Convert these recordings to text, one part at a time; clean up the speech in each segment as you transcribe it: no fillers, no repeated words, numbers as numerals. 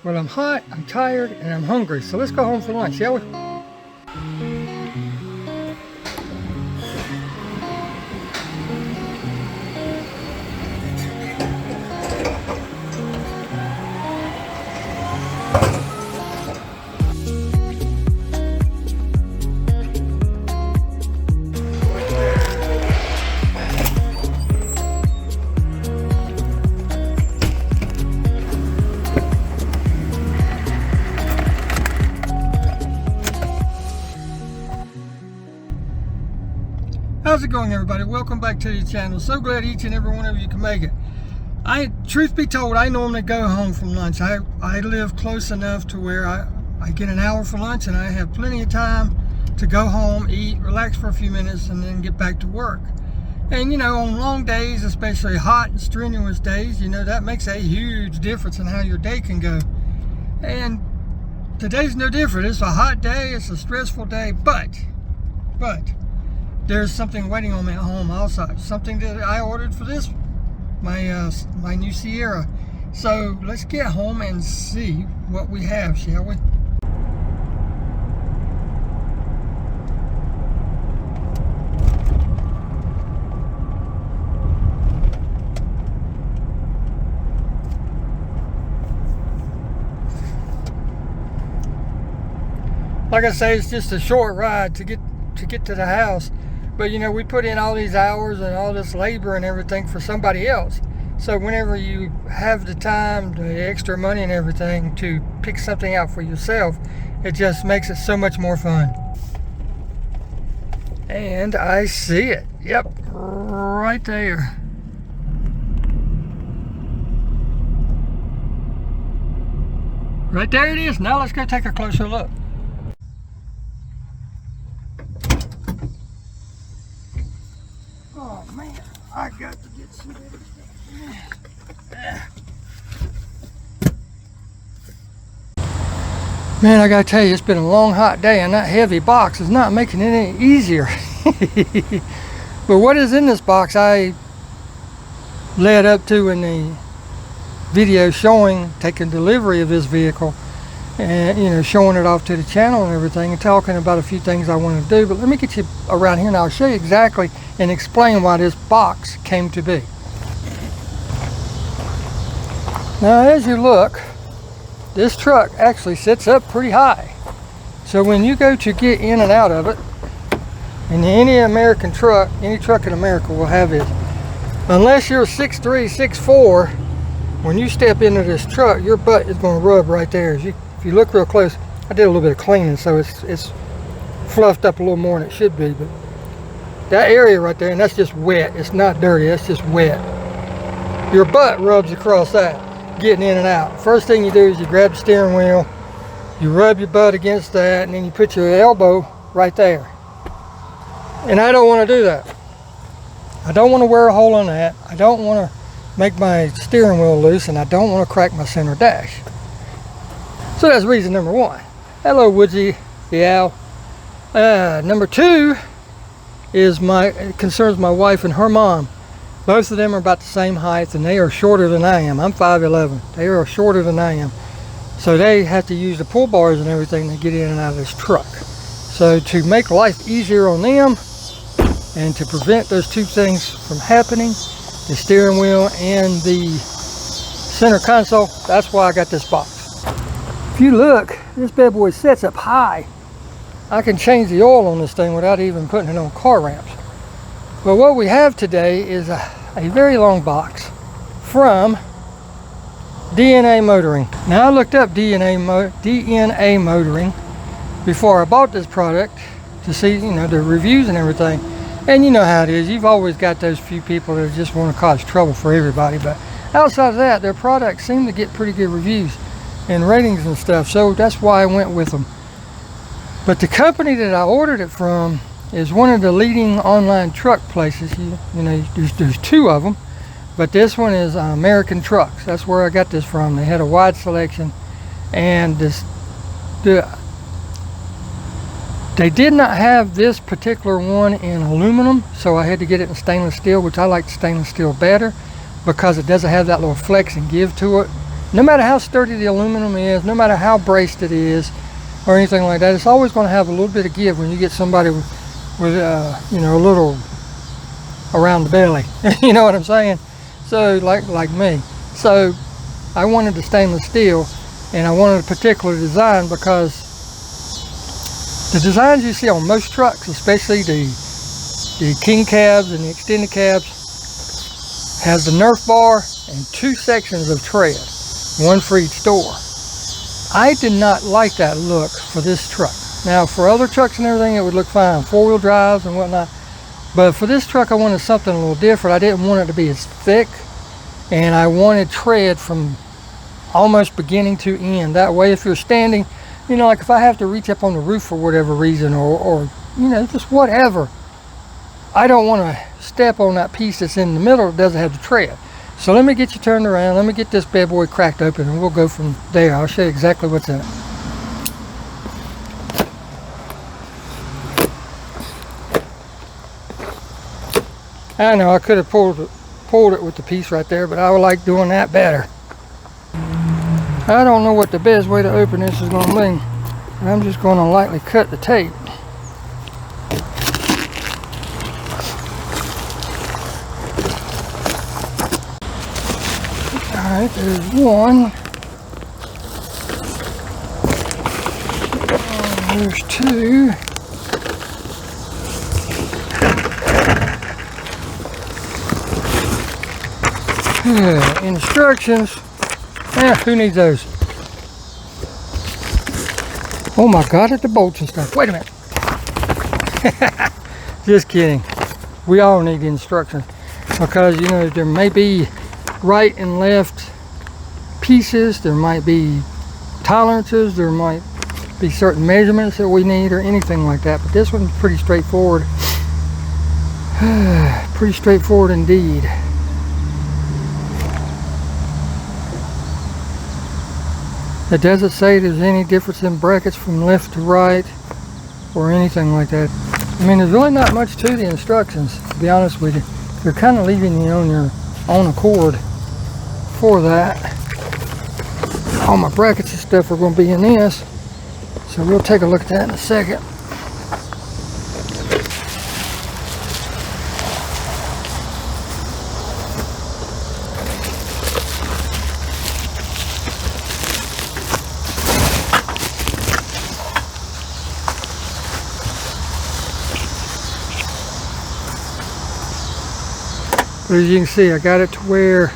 Well, I'm hot, I'm tired, and I'm hungry, so let's go home for lunch, shall we? How's it going, everybody? Welcome back to the channel. So glad each and every one of you can make it. Truth be told, I normally go home from lunch. I live close enough to where I get an hour for lunch and I have plenty of time to go home, eat, relax for a few minutes, and then get back to work. And you know, on long days, especially hot and strenuous days, you know, that makes a huge difference in how your day can go. And today's no different. It's a hot day, it's a stressful day, but there's something waiting on me at home also. Something that I ordered for this, my new Sierra. So let's get home and see what we have, shall we? Like I say, it's just a short ride to get to the house. But you know, we put in all these hours and all this labor and everything for somebody else. So whenever you have the time, the extra money and everything to pick something out for yourself, it just makes it so much more fun. And I see it. Yep, right there. Right there it is. Now let's go take a closer look. Oh man, I got to get some of this. Man, I gotta tell you, it's been a long hot day and that heavy box is not making it any easier. But what is in this box, I led up to in the video taking delivery of this vehicle and, you know, showing it off to the channel and everything and talking about a few things I want to do. But let me get you around here and I'll show you exactly and explain why this box came to be. Now as you look, this truck actually sits up pretty high. So when you go to get in and out of it, and any American truck, any truck in America will have this. Unless you're 6'3", 6'4", when you step into this truck, your butt is going to rub right there. If you look real close, I did a little bit of cleaning, so it's fluffed up a little more than it should be. But that area right there, and that's just wet. It's not dirty, that's just wet. Your butt rubs across that, getting in and out. First thing you do is you grab the steering wheel, you rub your butt against that, and then you put your elbow right there. And I don't want to do that. I don't want to wear a hole on that. I don't want to make my steering wheel loose, and I don't want to crack my center dash. So that's reason number one. Hello, Woodsy the owl. Number two is concerns my wife and her mom. Both of them are about the same height, and they are shorter than I am. I'm 5'11". They are shorter than I am. So they have to use the pull bars and everything to get in and out of this truck. So to make life easier on them, and to prevent those two things from happening, the steering wheel and the center console, that's why I got this box. If you look, this bad boy sets up high. I can change the oil on this thing without even putting it on car ramps. But what we have today is a very long box from DNA Motoring. Now I looked up DNA Motoring before I bought this product to see, you know, the reviews and everything. And you know how it is. You've always got those few people that just want to cause trouble for everybody. But outside of that, their products seem to get pretty good reviews and ratings and stuff. So that's why I went with them. But the company that I ordered it from is one of the leading online truck places. You know, there's two of them. But this one is American Trucks. That's where I got this from. They had a wide selection. And they did not have this particular one in aluminum, so I had to get it in stainless steel, which I like stainless steel better because it doesn't have that little flex and give to it. No matter how sturdy the aluminum is, no matter how braced it is, or anything like that, it's always going to have a little bit of give when you get somebody with you know, a little around the belly. You know what I'm saying? So like me. So I wanted the stainless steel, and I wanted a particular design because the designs you see on most trucks, especially the king cabs and the extended cabs, has the nerf bar and 2 sections of tread, 1 for each door. I did not like that look for this truck. Now for other trucks and everything, it would look fine, 4-wheel drives and whatnot. But for this truck, I wanted something a little different. I didn't want it to be as thick, and I wanted tread from almost beginning to end. That way, if you're standing, you know, like if I have to reach up on the roof for whatever reason, or you know, just whatever, I don't want to step on that piece that's in the middle that doesn't have the tread. So let me get you turned around. Let me get this bad boy cracked open, and we'll go from there. I'll show you exactly what's in it. I know I could have pulled it with the piece right there, but I would like doing that better. I don't know what the best way to open this is going to be. I'm just going to lightly cut the tape. Alright, there's one. There's 2. Instructions. Who needs those? Oh my God, at the bolts and stuff. Wait a minute. Just kidding. We all need the instructions, because you know there may be right and left pieces, there might be tolerances, there might be certain measurements that we need or anything like that, but this one's pretty straightforward. Pretty straightforward indeed. It doesn't say there's any difference in brackets from left to right or anything like that. I mean, there's really not much to the instructions, to be honest with you. They're kind of leaving you on your own accord for that. All my brackets and stuff are going to be in this, so we'll take a look at that in a second. But as you can see, I got it to where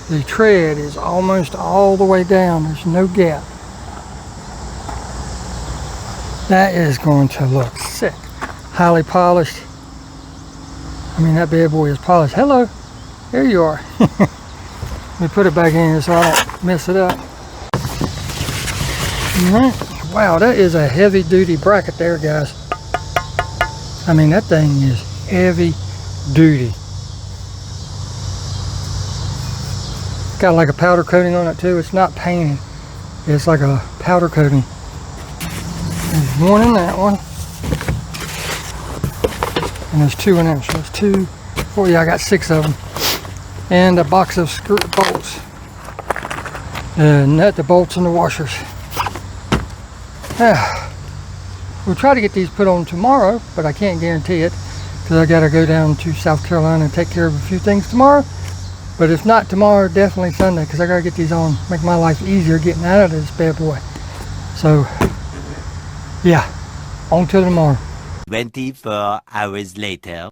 the tread is almost all the way down. There's no gap. That is going to look sick. Highly polished. I mean, that bad boy is polished. Hello, there you are. Let me put it back in here so I don't mess it up. Wow, that is a heavy duty bracket there, guys. I mean, that thing is heavy duty. Got like a powder coating on it too. It's not painted. It's like a powder coating. There's one in that one. And there's 2 in there. So there's 2, 4. Yeah, I got 6 of them. And a box of screw bolts. Nut the bolts and the washers. We'll try to get these put on tomorrow, but I can't guarantee it, because I got to go down to South Carolina and take care of a few things tomorrow. But if not tomorrow, definitely Sunday, because I got to get these on, make my life easier getting out of this bad boy. So, yeah, on till tomorrow. 24 hours later.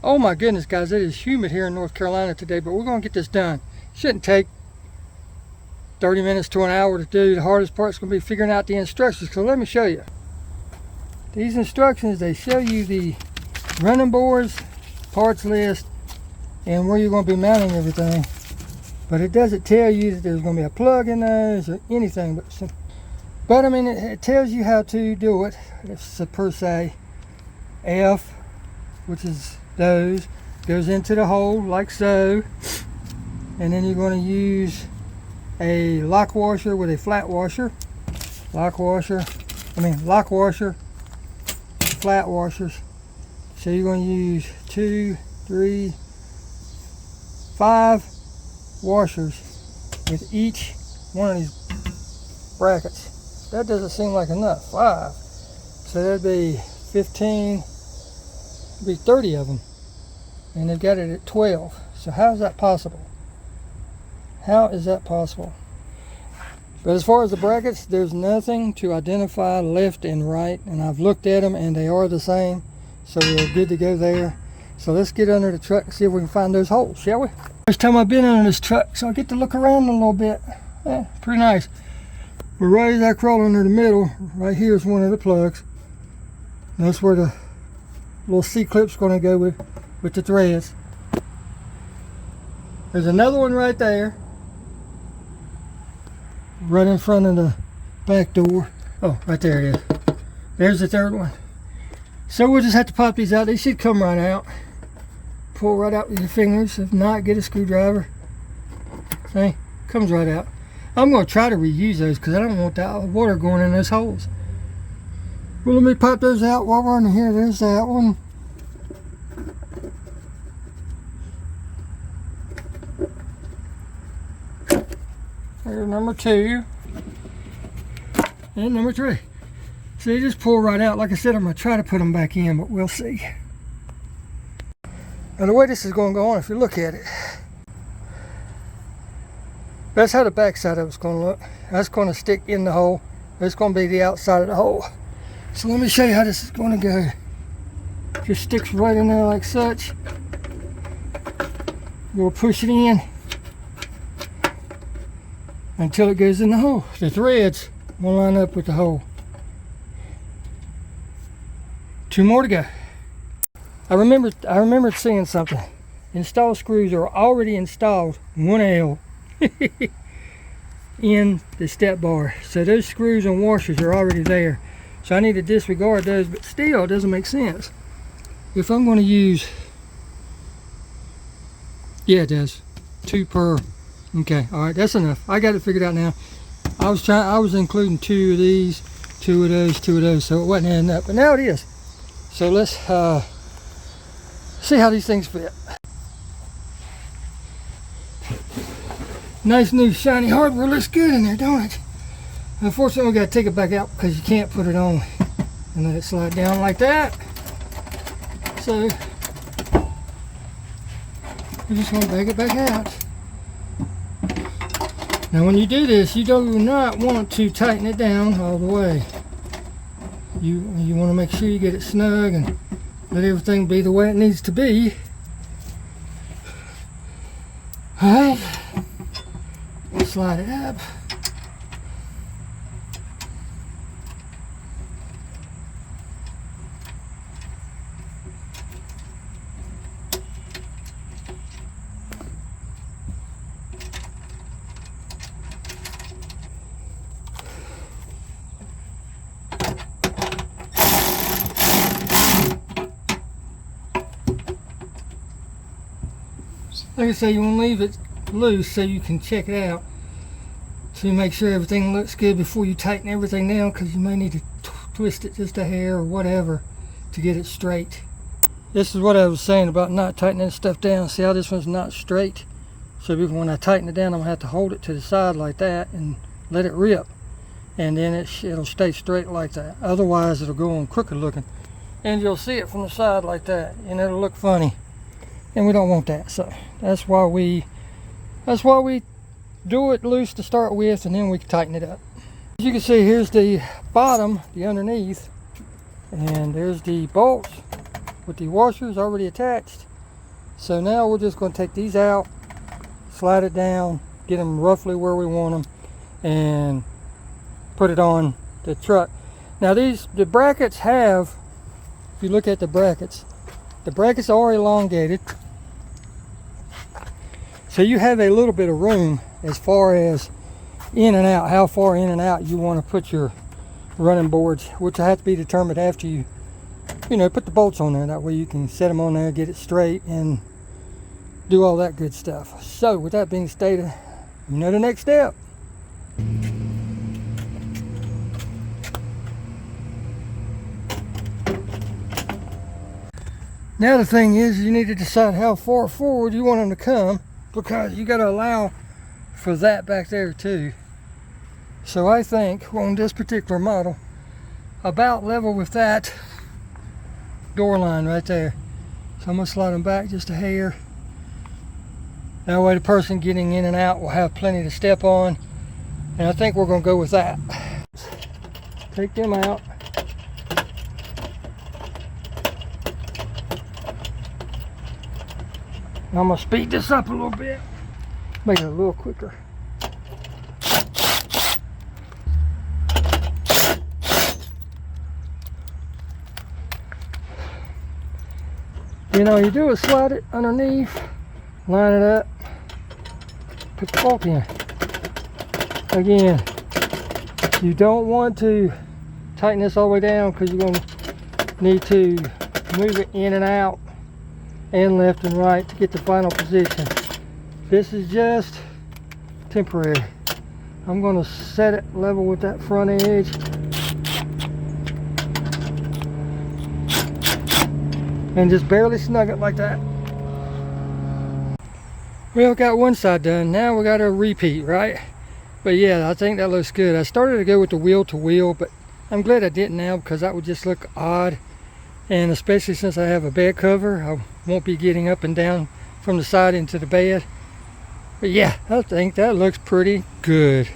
Oh my goodness, guys, it is humid here in North Carolina today, but we're going to get this done. Shouldn't take 30 minutes to an hour to do. The hardest part is going to be figuring out the instructions. So let me show you. These instructions, they show you the running boards, parts list, and where you're going to be mounting everything. But it doesn't tell you that there's going to be a plug in those or anything. But I mean, it tells you how to do it. It's a per se. F, which is those, goes into the hole like so. And then you're going to use a lock washer with a flat washer. Lock washer, flat washers. So you're going to use 2, 3, 5 washers with each one of these brackets. That doesn't seem like enough. 5. So that'd be 15, it'd be 30 of them. And they've got it at 12. So how is that possible? How is that possible? But as far as the brackets, there's nothing to identify left and right, and I've looked at them and they are the same, so we're good to go there. So let's get under the truck and see if we can find those holes, shall we? First time I've been under this truck, so I get to look around a little bit. Yeah, pretty nice. But right as I crawl under the middle, right here is one of the plugs. That's where the little C-clip's going to go with the threads. There's another one right there, right in front of the back door. Oh, right there it is. There's the third one. So we'll just have to pop these out. They should come right out. Pull right out with your fingers. If not, get a screwdriver. See? Comes right out. I'm going to try to reuse those because I don't want that water going in those holes. Well, let me pop those out while we're under here. There's that one. There's number 2 and number 3. So they just pull right out. Like I said, I'm going to try to put them back in, but we'll see. Now the way this is going to go on, if you look at it, that's how the back side of it's going to look. That's going to stick in the hole. That's going to be the outside of the hole. So let me show you how this is going to go. Just sticks right in there like such. We'll push it in until it goes in the hole. The threads will line up with the hole. 2 more to go. I remembered seeing something. Install screws are already installed 1L in the step bar. So those screws and washers are already there. So I need to disregard those, but still it doesn't make sense. If I'm going to use, yeah, it does. 2 per. Okay, all right, that's enough. I got it figured out now. I was including 2 of these, 2 of those, 2 of those, so it wasn't adding up, but now it is. So let's see how these things fit. Nice new shiny hardware, looks good in there, don't it? Unfortunately, we got to take it back out because you can't put it on and let it slide down like that. So we're just going to bag it back out. Now when you do this, you do not want to tighten it down all the way. You want to make sure you get it snug and let everything be the way it needs to be. Alright, slide it up. Like I say, you want to leave it loose so you can check it out to make sure everything looks good before you tighten everything down, because you may need to twist it just a hair or whatever to get it straight. This is what I was saying about not tightening stuff down. See how this one's not straight? So when I tighten it down, I'm going to have to hold it to the side like that and let it rip, and then it'll stay straight like that. Otherwise it'll go on crooked looking and you'll see it from the side like that and it'll look funny, and we don't want that. So that's why we do it loose to start with, and then we can tighten it up. As you can see, here's the bottom, the underneath, and there's the bolts with the washers already attached. So now we're just going to take these out, slide it down, get them roughly where we want them, and put it on the truck. Now the brackets have, if you look at the brackets are elongated. So you have a little bit of room as far as in and out, how far in and out you want to put your running boards, which will have to be determined after you put the bolts on there. That way you can set them on there, get it straight, and do all that good stuff. So with that being stated, you know the next step. Now the thing is, you need to decide how far forward you want them to come, because you got to allow for that back there too. So I think on this particular model, about level with that door line right there. So I'm going to slide them back just a hair. That way the person getting in and out will have plenty to step on. And I think we're going to go with that. Take them out. I'm going to speed this up a little bit. Make it a little quicker. You do is slide it underneath, line it up, put the bolt in. Again, you don't want to tighten this all the way down, because you're going to need to move it in and out and left and right to get the final position. This is just temporary. I'm going to set it level with that front edge. And just barely snug it like that. Well, got one side done. Now we got a repeat, right? But yeah, I think that looks good. I started to go with the wheel to wheel, but I'm glad I didn't now, because that would just look odd. And especially since I have a bed cover, I won't be getting up and down from the side into the bed. But yeah, I think that looks pretty good.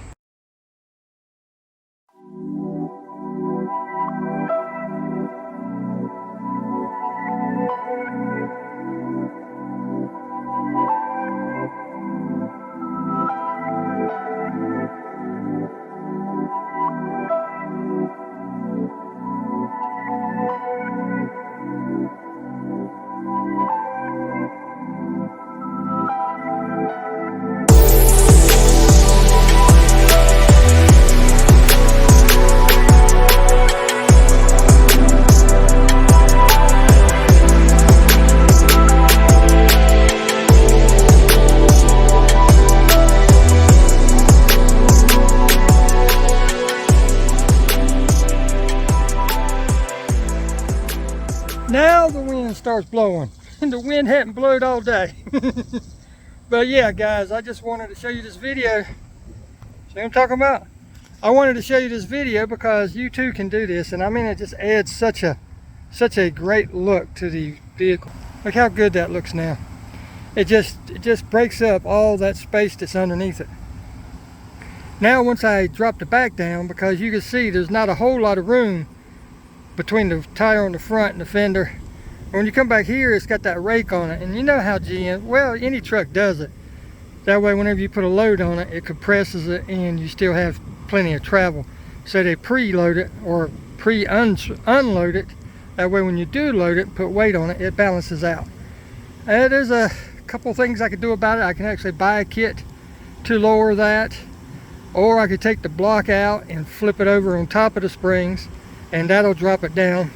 Now the wind starts blowing, and the wind hadn't blowed all day. But yeah, guys, I just wanted to show you this video. See what I'm talking about? I wanted to show you this video because you too can do this, and I mean, it just adds such a great look to the vehicle. Look how good that looks now. It just breaks up all that space that's underneath it. Now once I drop the back down, because you can see there's not a whole lot of room between the tire on the front and the fender. When you come back here, it's got that rake on it, and you know how GM, well, any truck does it. That way whenever you put a load on it, it compresses it and you still have plenty of travel. So they pre-load it or unload it. That way when you do load it, put weight on it, it balances out. There's a couple things I could do about it. I can actually buy a kit to lower that, or I could take the block out and flip it over on top of the springs, and that'll drop it down.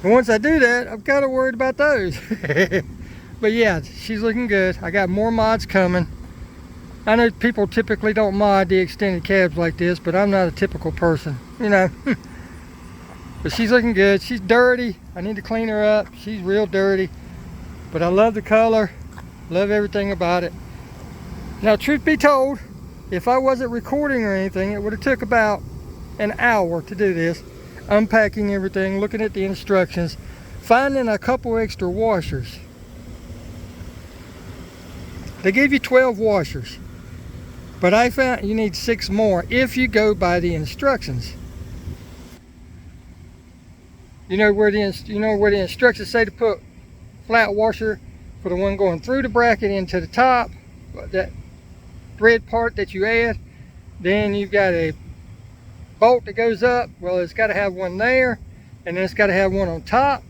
And once I do that, I'm kind of worried about those. But yeah, she's looking good. I got more mods coming. I know people typically don't mod the extended cabs like this, but I'm not a typical person, you know. But she's looking good. She's dirty. I need to clean her up. She's real dirty. But I love the color. Love everything about it. Now, truth be told, if I wasn't recording or anything, it would have took about an hour to do this. Unpacking everything, looking at the instructions, finding a couple extra washers. They give you 12 washers, but I found you need 6 more if you go by the instructions. You know where the instructions say to put flat washer for the one going through the bracket into the top, that thread part that you add. Then you've got a bolt that goes up. Well, it's got to have one there, and then it's got to have one on top.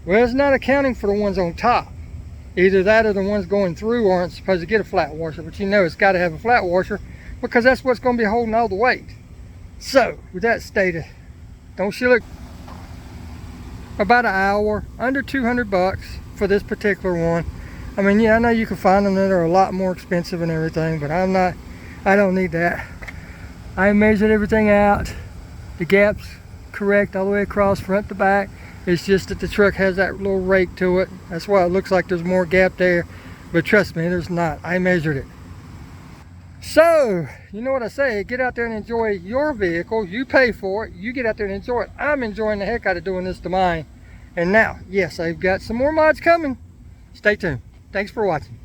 Well, it's not accounting for the ones on top. Either that or the ones going through aren't supposed to get a flat washer, but you know it's got to have a flat washer because that's what's going to be holding all the weight. So, with that stated, don't you look? About an hour, under 200 bucks for this particular one. I mean, yeah, I know you can find them that are a lot more expensive and everything, but I don't need that. I measured everything out. The gap's correct all the way across, front to back. It's just that the truck has that little rake to it. That's why it looks like there's more gap there. But trust me, there's not. I measured it. So, you know what I say, get out there and enjoy your vehicle. You pay for it. You get out there and enjoy it. I'm enjoying the heck out of doing this to mine. And now, yes, I've got some more mods coming. Stay tuned. Thanks for watching.